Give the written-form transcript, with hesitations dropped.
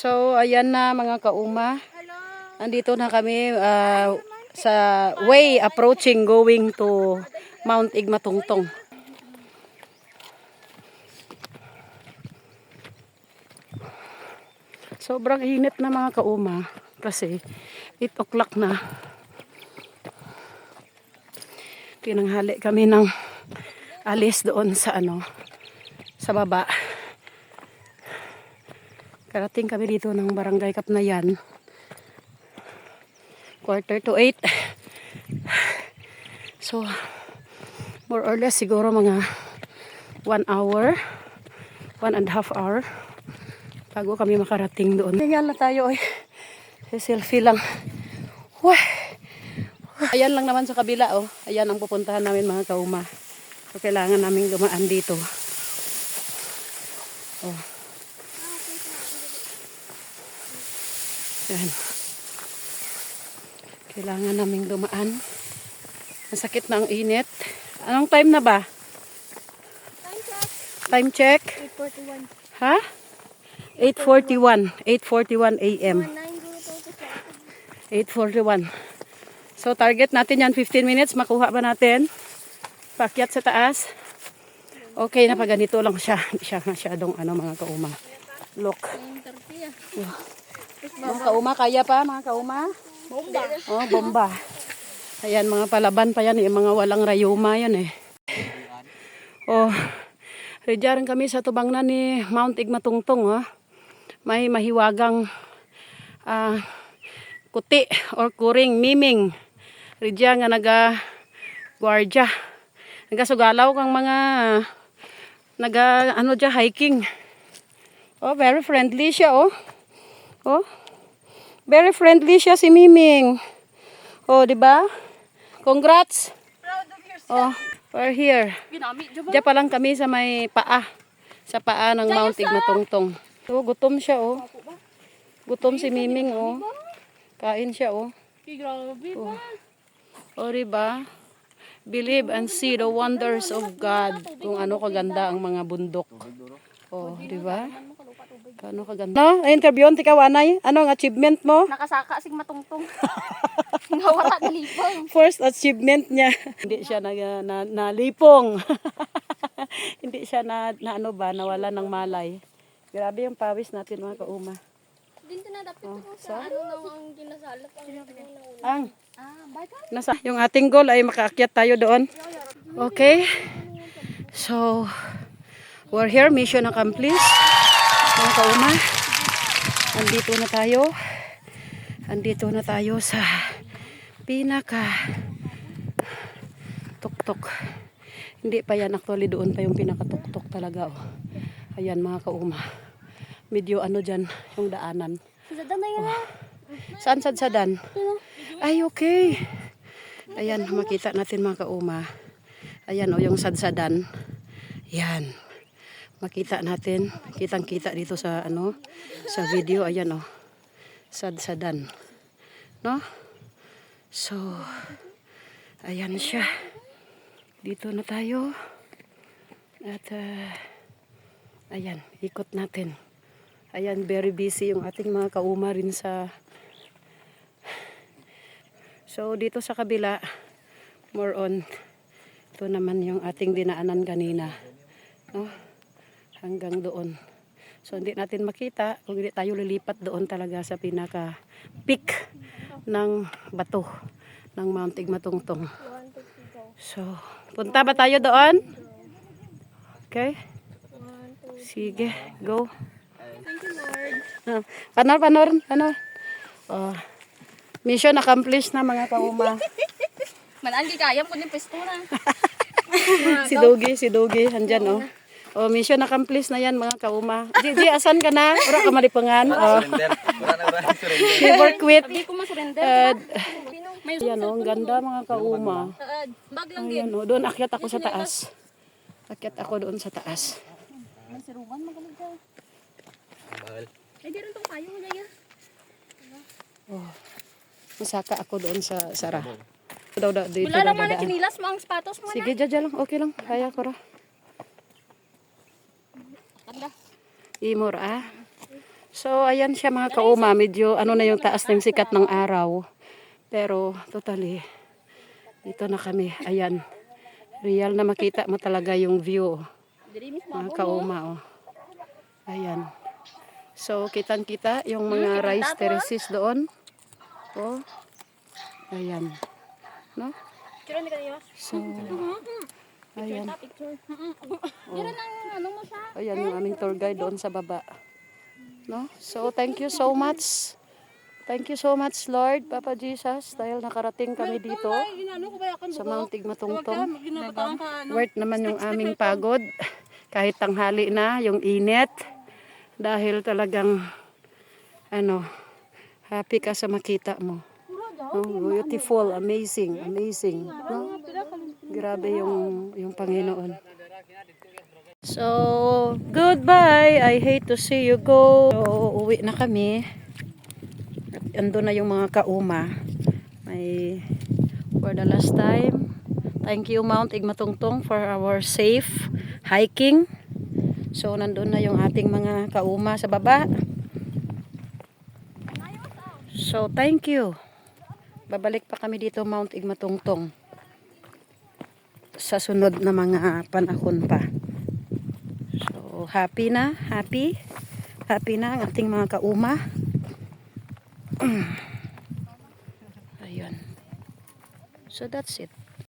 So, ayan na mga kauma. Andito na kami sa way approaching going to Mount Igmatungtong. Sobrang init na mga kauma kasi 8 o'clock na. Tinanghali kami ng alis doon sa sa baba. Karating kami dito ng Barangay Kapnayan. 7:45. So, more or less siguro mga 1 hour, 1.5 hour bago kami makarating doon. Tingnan na tayo eh. Selfie lang. Wah! Ayan lang naman sa kabila oh. Ayan ang pupuntahan namin mga kauma. So, kailangan namin dumaan dito. Oh. Ayan. Kailangan naming dumaan. Masakit na ang init. Anong time na ba? Time check. 8:41. Ha? 8:41. 8:41 a.m. 8:41. So target natin yan 15 minutes. Makuha ba natin? Paakyat sa taas. Okay na pag ganito lang siya. Hindi siya masyadong mga kauma. Look. Mga kauma, kaya pa mga kauma? Bomba. Oh, bomba. Ayan, mga palaban pa yan. Yung mga walang rayuma yan eh. Oh, redyaran kami sa tubang na ni Mount Igmatungtong. Oh. May mahiwagang kuti or kuring, miming. Redya nga naga-guardya. Nagasugalaw kang mga hiking. Oh, very friendly siya oh. Oh. Very friendly siya si Miming. Oh, di ba? Congrats. Proud of yourself. Oh, we're here. Diyan pa lang kami sa may paa. Sa paa ng Mount Igmatungtong. So, gutom siya oh. Gutom si Miming oh. Kain siya oh. Grabe Oh. Oh, di ba? Believe and see the wonders of God. Kung ano kaganda ang mga bundok. Oh, di ba? Ano kaganda? No, interview ti kawanay. Ano ang achievement mo? Nakasaka sig matungtong. Nawala na lipong. First achievement niya. Hindi siya nalipong. Hindi siya nawala ng malay. Grabe yung pawis natin mga kauma. Dito na dapat sa lang ang ginasalap Ang bye-bye. nasa yung ating goal ay makaakyat tayo doon. Okay. So, we're here. Mission accomplished. Mga kauma, andito na tayo sa pinaka tuktok. Hindi pa yan actually, doon pa yung pinaka tuktok talaga oh. Ayan mga kauma, medyo dyan yung daanan. Sada na yan. Saan sadsadan? Ay okay. Ayan, makita natin mga kauma. Ayan oh, yung sadsadan. Yan. Makita natin, kitang-kita dito sa sa video, ayan oh. Sadsadan. No? So, ayan siya. Dito na tayo. At ayan, ikot natin. Ayan, very busy yung ating mga kauma rin sa. So, dito sa kabila, more on, ito naman yung ating dinaanan kanina. No? Hanggang doon. So, hindi natin makita kung hindi tayo lilipat doon talaga sa pinaka peak ng bato ng Mount Igmatungtong. So, punta ba tayo doon? Okay? Sige, go. Thank you, Lord. Panor. Oh, mission accomplished na mga kauma. Malaan kayam ko ni pestura. Si Dogi, andyan oh. Oh, mission accomplished na yan mga kauma. Di asan ka na? Ura ka malipangan. Oh. Never quit. Sabi ko ma-surrender. Ayan oh, ang ganda mga kauma. Bag lang Ayan oh, doon akyat ako sa taas. Akyat ako doon sa taas. Sirugan magaling ka. Ay, di rin tong payo mo niya. Oh. Masaka ako doon sa Sara. Dito wala naman na chinilas mo ang sapatos mo na. Sige, dyan lang. Okay lang. Kaya ko ra. Kanda. Imor ah. So, ayan siya mga kauma. Medyo ano na yung taas ng sikat ng araw. Pero, totally, dito na kami. Ayan. Real na makita mo talaga yung view. Mga kauma, oh. Ayan. So, kitang-kita yung mga rice terraces doon. Oh. Ayan. No? So, ayan. Oh. Ayan yung aming tour guide doon sa baba. No? So, thank you so much. Thank you so much, Lord, Papa Jesus, dahil nakarating kami dito sa Mount Tigmatungtong. Worth naman yung aming pagod. Kahit tanghali na, yung init. Dahil talagang, happy ka sa makita mo. Oh, beautiful, amazing, amazing. No? Grabe yung Panginoon. So, goodbye. I hate to see you go. So, uwi na kami. Ando na yung mga kauma. For the last time, thank you Mount Igmatungtong for our safe hiking. So, nandun na yung ating mga kauma sa baba. So, thank you. Babalik pa kami dito Mount Igmatungtong sa sunod na mga panahon pa. So, happy na ang ating mga kauma. Ayun. So, that's it.